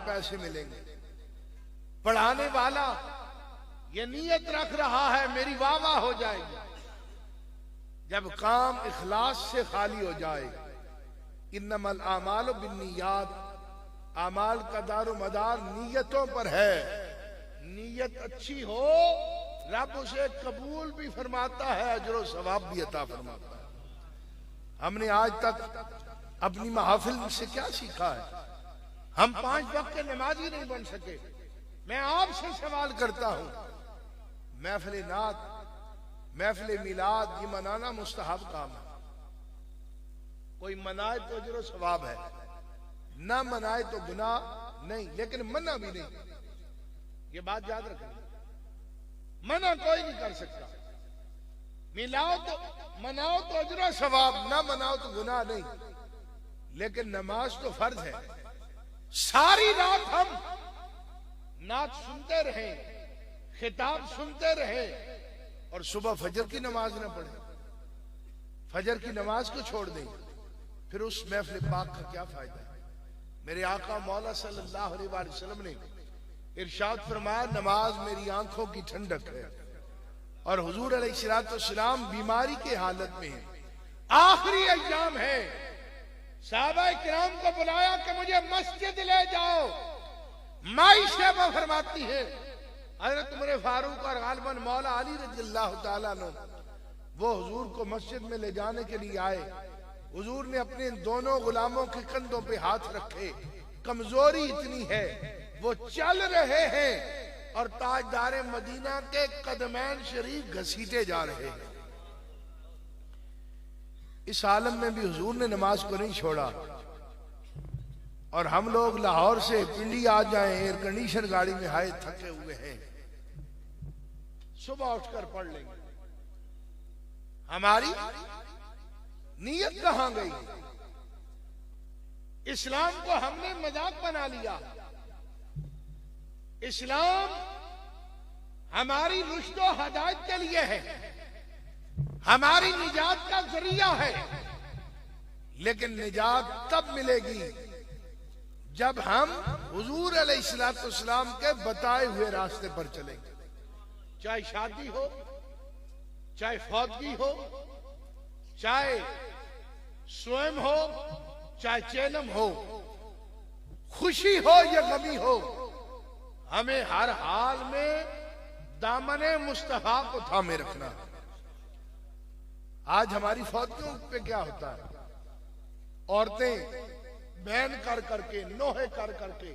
पैसे मिलेंगे। पढ़ाने वाला ये नियत रख रहा है मेरी वाह वाह हो जाएगी। जब काम इखलास से खाली हो जाए, इन्नमल आमालु बिन्नियात, आमाल का दारो मदार नीयतों पर है। नीयत अच्छी हो, रब उसे कबूल भी फरमाता है, अजर सवाब भी अता फरमाता है। हमने आज तक अपनी महफिल से क्या सीखा है? हम 5 वक्त के नमाजी नहीं बन सके। मैं आपसे सवाल करता हूं, महफिल नात, महफिल मिलाद, ये मनाना मुस्तहब काम है। कोई मनाए तो अजर सवाब है, ना मनाए तो गुनाह नहीं, लेकिन मना भी नहीं। ये बात याद रखना, मना कोई नहीं कर सकता। मिलाओ तो मनाओ तो अजर सवाब, ना मनाओ तो गुनाह नहीं। लेकिन नमाज तो फर्ज है। सारी रात हम नात सुनते रहे, खिताब सुनते रहे और सुबह फजर की नमाज न पढ़े, फजर की नमाज को छोड़ दें, फिर उस महफिल पाक का क्या फायदा है? मेरे आका मौला सल्लल्लाहु अलैहि वसल्लम ने इरशाद फरमाया, नमाज मेरी आंखों की ठंडक है। और हुजूर अलैहिस्सलाम बीमारी के हालत में है, आखिरी अय्याम है। सहाबा किराम को बुलाया कि मुझे मस्जिद ले जाओ। माई साहबा फरमाती है, हजरत उमर फारूक और गालिबन मौला अली रज़ियल्लाहु ताला अन्हु वो हुजूर को मस्जिद में ले जाने के लिए आए। हुजूर ने अपने दोनों गुलामों के कंधों पे हाथ रखे। कमजोरी इतनी है, वो चल रहे हैं और ताजदार मदीना के कदमैन शरीफ घसीटे जा रहे हैं। इस आलम में भी हुजूर ने नमाज को नहीं छोड़ा। और हम लोग लाहौर से पिंडी आ जाएं, एयर कंडीशन गाड़ी में आए, थके हुए हैं, सुबह उठकर पढ़ लेंगे। हमारी नीयत कहां गई? इस्लाम को हमने मजाक बना लिया। इस्लाम हमारी रुश्द और हदायत के लिए है, हमारी निजात का जरिया है। लेकिन निजात तब मिलेगी जब हम हुजूर अलैहिस्सलाम के बताए हुए रास्ते पर चलेंगे। चाहे शादी हो, चाहे फौतगी हो, चाहे स्वयं हो, चाहे चेलम हो, खुशी हो या गमी हो, हमें हर हाल में दामने मुस्तफा को थामे रखना है। आज हमारी फौतगियों पे क्या होता है? औरतें बहन कर करके, नोहे कर करके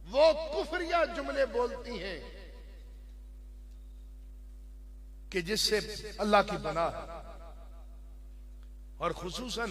वो कुफरिया जुमले बोलती हैं कि जिससे अल्लाह की पनाह है। और खुसूसन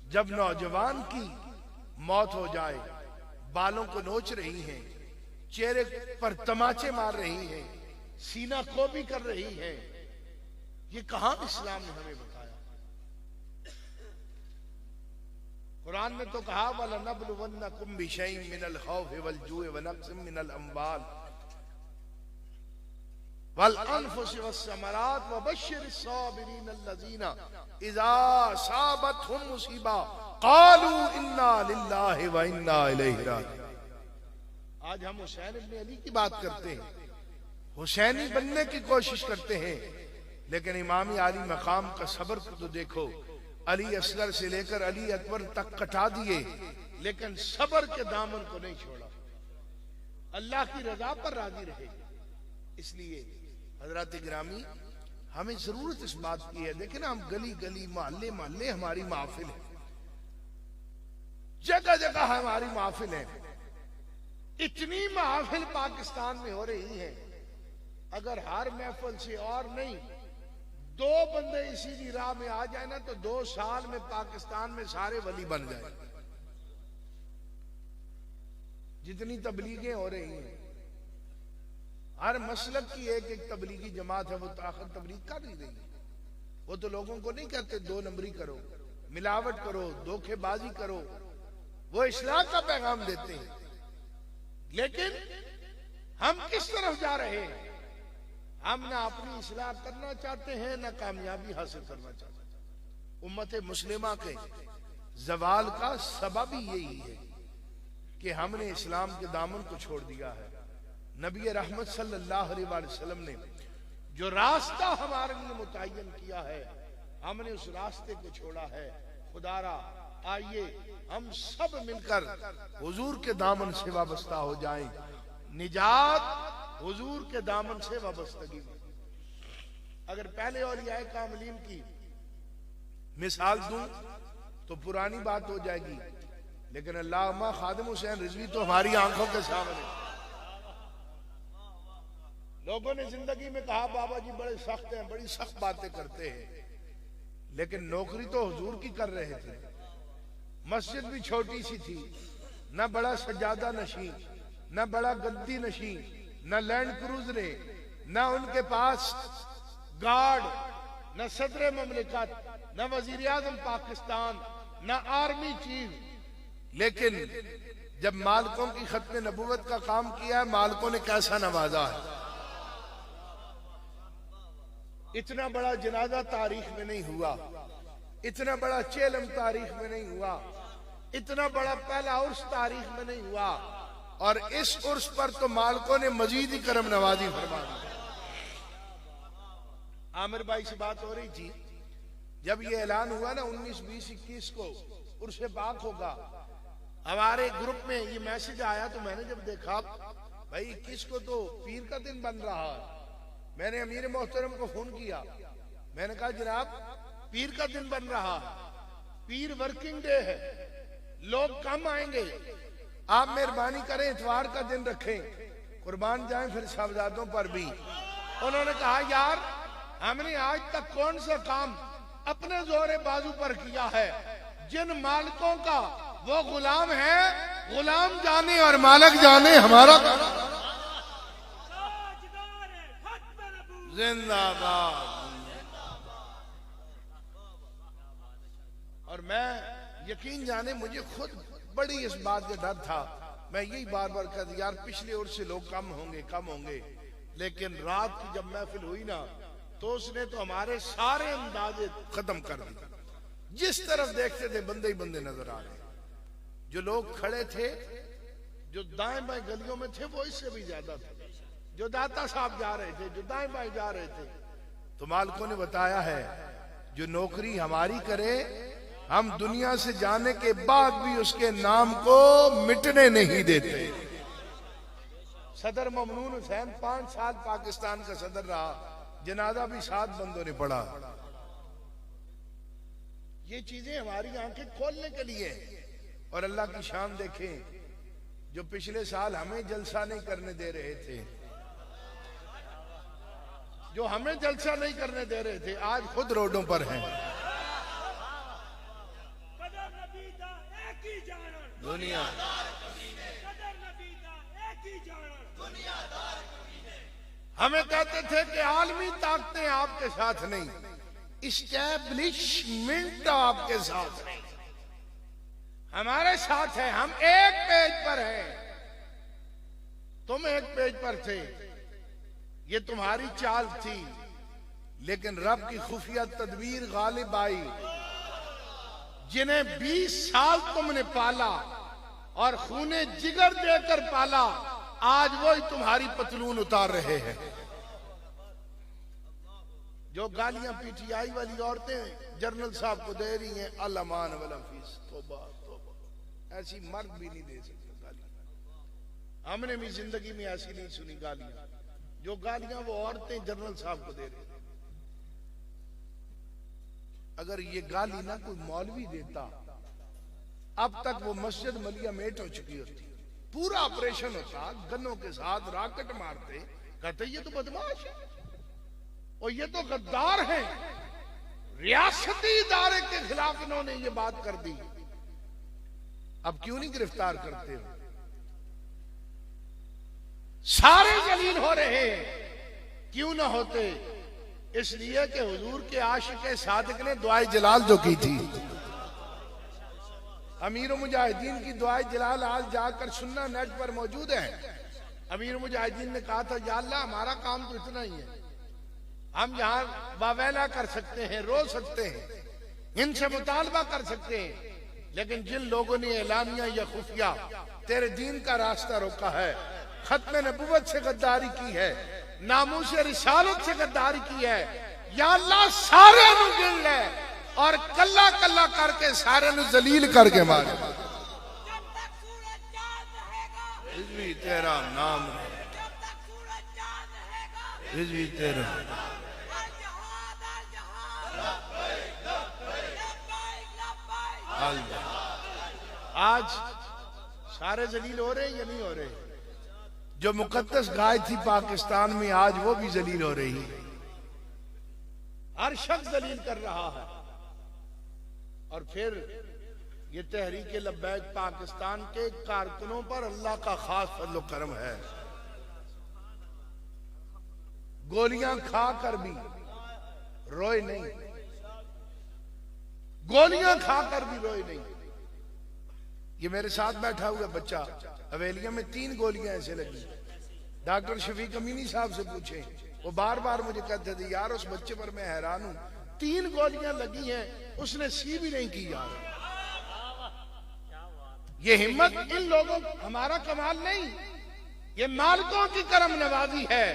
जब नौजवान की मौत हो जाए, बालों को नोच रही हैं, चेहरे पर तमाचे मार रही हैं, सीना को भी कर रही हैं, ये कहां इस्लाम ने हमें बताया? कुरान ने तो कहा, वलनब्लुवन्नकुम बिशैइन मिनल खौफि वल जूइ व नक्सिम मिनल अम्वाल वल अनफुसि वस्समरात व बश्शिरिस साबिरीन अल्लज़ीना इज़ा असाबतहुम मुसीबा क़ालू इन्ना लिल्लाहि व इन्ना इलैहि राजिऊन। आज हम हुसैन इब्न अली की बात करते हैं, हुसैनी बनने की कोशिश करते हैं, लेकिन इमामी आली मकाम का सब्र को तो देखो। अली असगर से लेकर अली अकबर तक कटा दिए, लेकिन सब्र के दामन को नहीं छोड़ा। अल्लाह की रजा पर राजी रहे। इसलिए हजरत गिरामी, हमें जरूरत इस बात की है। देखें ना, हम गली गली, मोहल्ले मोहल्ले हमारी महफिल है, जगह जगह हमारी महफिल है। इतनी महफिल पाकिस्तान में हो रही है, अगर हर महफिल से और नहीं 2 बंदे इसी राह में आ जाए ना, तो 2 साल में पाकिस्तान में सारे वली बन जाए। जितनी तबलीगें हो रही हैं, हर मसलक की एक एक तबलीगी जमात है, वो ताकत तबलीग कर नहीं रही। वो तो लोगों को नहीं कहते 2 नंबरी करो, मिलावट करो, धोखेबाजी करो, वो इस्लाह का पैगाम देते हैं। लेकिन हम किस तरफ जा रहे हैं? हम ना अपनी इस्लाह करना चाहते हैं, ना कामयाबी हासिल करना चाहते हैं। उम्मत मुस्लिमा के जवाल का सबब ही यही है। कि हमने इस्लाम के दामन को छोड़ दिया है। नबी रहमत सल्लल्लाहु अलैहि वसल्लम ने जो रास्ता हमारे लिए मुतय्यन किया है, हमने उस रास्ते को छोड़ा है। खुदारा आइए हम सब मिलकर हुजूर के दामन से वाबस्ता हो जाएं। निजात हुजूर के दामन से वाबस्तगी। अगर पहले औलियाए कामिलीन की मिसाल दूं तो पुरानी बात हो जाएगी, लेकिन अल्लामा खादिम हुसैन रिजवी तो हमारी आंखों के सामने। लोगों ने जिंदगी में कहा बाबा जी बड़े सख्त हैं, बड़ी सख्त बातें करते हैं, लेकिन नौकरी तो हुजूर की कर रहे थे। मस्जिद भी छोटी सी थी, न बड़ा सजादा नशी, न बड़ा गद्दी नशी, न लैंड क्रूजरे, न उनके पास गार्ड, न सदर ममलिकत, न वजीर आजम पाकिस्तान, न आर्मी चीफ। लेकिन जब मालिकों की खत्म नबूवत का काम किया है, मालिकों ने कैसा नवाजा है। इतना बड़ा जनाजा तारीख में नहीं हुआ, इतना बड़ा चेलम तारीख में नहीं हुआ, इतना बड़ा पहला उर्स तारीख में नहीं हुआ, और इस उर्स पर तो मालिकों ने मजीद ही करम नवाजी फरमा दी। आमिर भाई से बात हो रही थी, जब ये ऐलान हुआ ना 19, 20, 21 को उर्स पाक होगा, हमारे ग्रुप में ये मैसेज आया, तो मैंने जब देखा भाई 21 को तो पीर का दिन बन रहा है, मैंने अमीर मोहतरम को फोन किया। मैंने कहा जनाब पीर का दिन बन रहा है, पीर वर्किंग डे है, लोग कम आएंगे, आप मेहरबानी करें इतवार का दिन रखें, कुर्बान जाएं फिर शहजादों पर भी। उन्होंने कहा यार हमने आज तक कौन सा काम अपने जोरे बाजू पर किया है, जिन मालिकों का वो गुलाम है, गुलाम जाने और मालिक जाने हमारा जिंदाबाद। और मैं यकीन जाने मुझे खुद बड़ी इस बात का डर था, मैं यही बार बार कहता यार पिछले ओर से लोग कम होंगे, लेकिन रात की जब महफिल हुई ना, तो उसने तो हमारे सारे अंदाजे खत्म कर दिए। जिस तरफ देखते थे बंदे ही बंदे नजर आ रहे। जो लोग खड़े थे, जो दाएं बाएं गलियों में थे, वो इससे भी ज्यादा थे। जो दाता साहब जा रहे थे, जो दाएं बाएं जा रहे थे। तो मालिकों ने बताया है जो नौकरी हमारी करे, हम दुनिया से जाने के बाद भी उसके नाम को मिटने नहीं देते। सदर ममनून हुसैन 5 साल पाकिस्तान का सदर रहा, जनाजा भी 7 बंदों ने पढ़ा। ये चीजें हमारी आंखें खोलने के लिए। और अल्लाह की शान देखें, जो पिछले साल हमें जलसा नहीं करने दे रहे थे, जो हमें जलसा नहीं करने दे रहे थे, आज खुद रोडों पर हैं। दुनिया हमें कहते थे कि आलमी ताकतें आपके साथ नहीं, इस्टेब्लिशमेंट आपके साथ नहीं, हमारे साथ है। हम एक पेज पर हैं, तुम एक पेज पर थे। ये तुम्हारी चाल थी, लेकिन रब की खुफिया तदबीर गालिब आई। जिन्हें 20 साल तुमने पाला और खूने जिगर देकर पाला, आज वही तुम्हारी पतलून उतार रहे हैं। जो गालियां पीटीआई वाली औरतें जनरल साहब को दे रही हैं, अल्लामान वाला फीस, तौबा तौबा, ऐसी मर्द भी नहीं दे सकते गालियां। हमने भी जिंदगी में ऐसी नहीं सुनी गालियां, जो गालियां वो औरतें जनरल साहब को दे रही। अगर ये गाली ना कोई मौलवी देता, अब तक वो मस्जिद मलिया मेट हो चुकी होती। पूरा ऑपरेशन होता, गन्नों के साथ राकेट मारते, कहते ये तो बदमाश है और ये तो गद्दार है। रियासती इदारे के खिलाफ इन्होंने ये बात कर दी। अब क्यों नहीं गिरफ्तार करते हो? सारे जलील हो रहे हैं, क्यों ना होते? इसलिए कि हुजूर के आशिक सादिक ने दुआए जलाल जो की थी, अमीर मुजाहिदीन की दुआए जलाल आज जाकर सुनना नेट पर मौजूद है। अमीर मुजाहिदीन ने कहा था, या अल्लाह हमारा काम तो इतना ही है, हम यहाँ वावेला कर सकते हैं, रो सकते हैं, इनसे मुतालबा कर सकते हैं, लेकिन जिन लोगों ने एलानिया या खुफिया तेरे दीन का रास्ता रोका है, खत्म नबुव्वत से गद्दारी की है, नामूस रिसालत से गद्दारी की है, या अल्लाह सारे नु गिन ले और कल्ला कल्ला करके सारे नु जलील करके मारे। भी तेरा नाम भी तेरा आज सारे जलील हो रहे या नहीं हो रहे? जो मुकद्दस गाय थी पाकिस्तान में आज वो भी जलील हो रही है। हर शख्स जलील कर रहा है। और फिर ये तहरीक लब्बैक पाकिस्तान के कारकुनों पर अल्लाह का खास फज़्ल करम है। गोलियां खाकर भी रोए नहीं, गोलियां खाकर भी रोए नहीं। ये मेरे साथ बैठा हुआ बच्चा, हवेलिया में 3 गोलियां ऐसे लगी। डॉक्टर शफीक अमीनी साहब से पूछे, वो बार बार मुझे कहते थे यार उस बच्चे पर मैं हैरान हूं, 3 गोलियां लगी हैं, उसने सी भी नहीं की यार। ये हिम्मत इन लोगों, हमारा कमाल नहीं, ये मालिकों की करम नवाजी है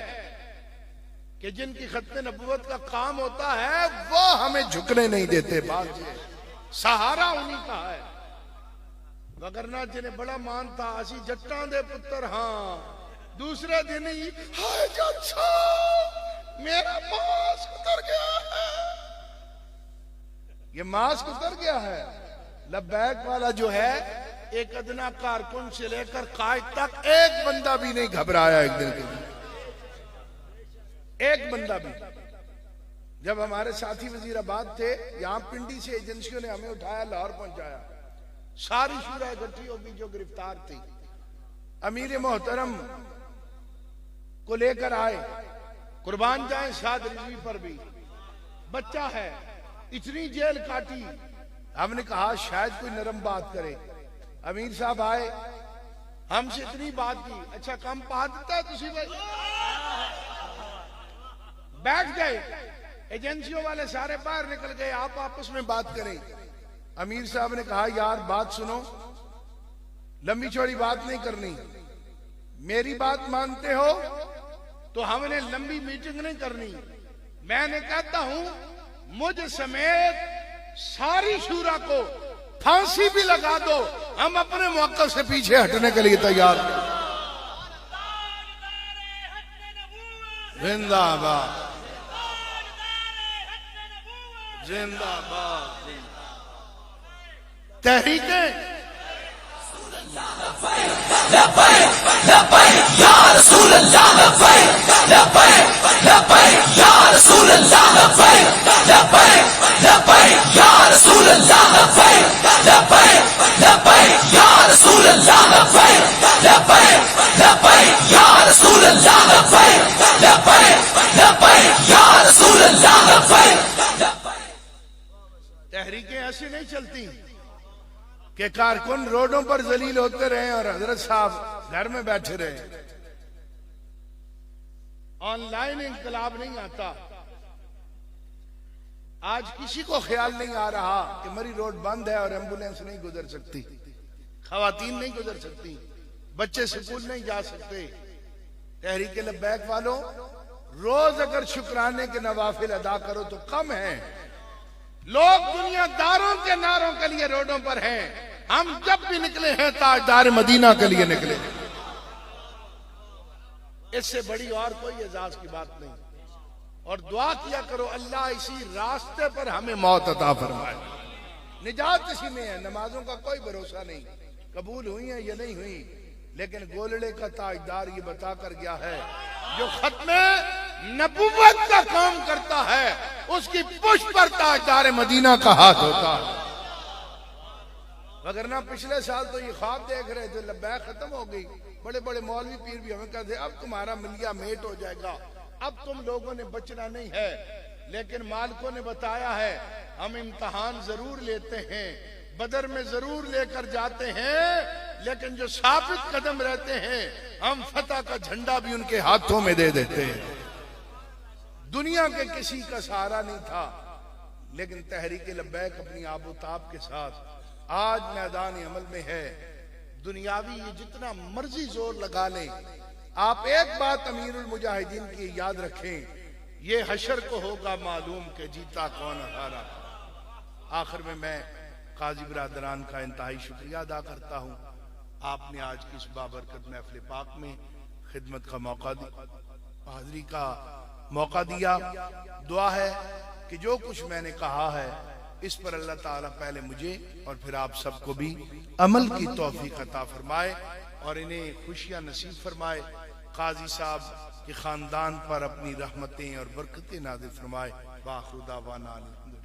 कि जिनकी खत्म नबुव्वत का काम होता है वो हमें झुकने नहीं देते। बात ये सहारा उन्हीं का है, वगरना जिन्हें बड़ा मान था असी जट्टां दे पुत्र। हाँ, दूसरे दिन ही हाय जज साहब मेरा मास्क उतर गया है, ये मास्क उतर गया है। लब्बैक वाला जो है एक अदना कारकुन से लेकर कायद तक एक बंदा भी नहीं घबराया एक दिन के लिए, एक बंदा भी। जब हमारे साथी वजीराबाद थे, यहां पिंडी से एजेंसियों ने हमें उठाया, लाहौर पहुंचाया, सारी शूरा इकट्ठी होगी जो गिरफ्तार थी, अमीर मोहतरम को लेकर आए, कुर्बान जाए साद रिजवी पर भी बच्चा है, इतनी जेल काटी। हमने कहा शायद कोई नरम बात करे। अमीर साहब आए, हमसे इतनी बात की, अच्छा कम पा देता है तुसी भाई, बैठ गए। एजेंसियों वाले सारे बाहर निकल गए, आप आपस में बात करें। अमीर साहब ने कहा यार बात सुनो, लंबी चौड़ी बात नहीं करनी, मेरी बात मानते हो तो हमने लंबी मीटिंग नहीं करनी। मैंने कहता हूं मुझ समेत सारी शूरा को फांसी भी लगा दो, हम अपने मौके से पीछे हटने के लिए तैयार हैं। जिंदाबाद जिंदाबाद तहरीकें तहरीकें ऐसी नहीं चलती कि कारकुन रोडों पर जलील होते रहे और हजरत साहब घर में बैठे रहे। ऑनलाइन इंकलाब नहीं आता। आज किसी को ख्याल नहीं आ रहा कि मरी रोड बंद है और एम्बुलेंस नहीं गुजर सकती, खवातीन नहीं गुजर सकती, बच्चे स्कूल नहीं जा सकते। तहरीक लब्बैक वालों, रोज अगर शुक्राने के नवाफिल अदा करो तो कम है। लोग दुनियादारों के नारों के लिए रोडों पर हैं, हम जब भी निकले हैं ताजदार मदीना के लिए निकले। इससे बड़ी और कोई एजाज की बात नहीं। और दुआ किया करो अल्लाह इसी रास्ते पर हमें मौत अता फरमाए। निजात इसी में है, नमाजों का कोई भरोसा नहीं, कबूल हुई है या नहीं हुई, लेकिन गोलड़े का ताजदार ये बता कर गया है जो खत्म नबुव्वत का काम करता है उसकी पुष्प पर ताजदार मदीना का हाथ होता है। वगरना पिछले साल तो ये ख्वाब देख रहे थे लब्बैक खत्म हो गई, बड़े बड़े मौलवी पीर भी हमें कहते अब तुम्हारा मिलिया मेट हो जाएगा, अब तुम लोगों ने बचना नहीं है। लेकिन मालिकों ने बताया है हम इम्तहान जरूर लेते हैं, बदर में जरूर लेकर जाते हैं, लेकिन जो साबित कदम रहते हैं हम फतह का झंडा भी उनके हाथों में दे देते हैं। दुनिया के किसी का सहारा नहीं था, लेकिन तहरीक लब्बैक अपनी आबोताब के साथ आज मैदान अमल में है। दुनियावी ये जितना मर्जी जोर लगा ले, आप एक बात अमीरुल मुजाहिदीन की याद रखें, ये हशर को होगा मालूम कि जीता कौन हारा। आखिर में मैं काजी बिरादरान का इंतहाई शुक्रिया अदा करता हूँ। आपने आज की इस बाबरकत महफिल पाक में खिदमत का मौका हाजिरी का मौका दिया। दुआ है कि जो कुछ मैंने कहा है इस पर अल्लाह ताला पहले मुझे और फिर आप सबको भी अमल की तौफीक अता फरमाए और इन्हें खुशियां नसीब फरमाए। काजी साहब के खानदान पर अपनी रहमतें और बरकतें नाज़िल फरमाए। वाखिर दावाना अल्हम्दुलिल्लाह।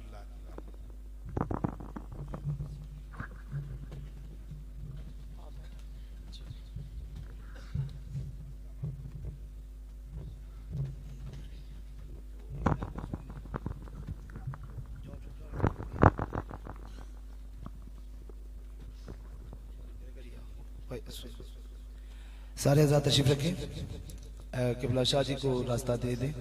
सारे हज़रात तशरीफ रखें, किबला शाह जी को रास्ता दे दें।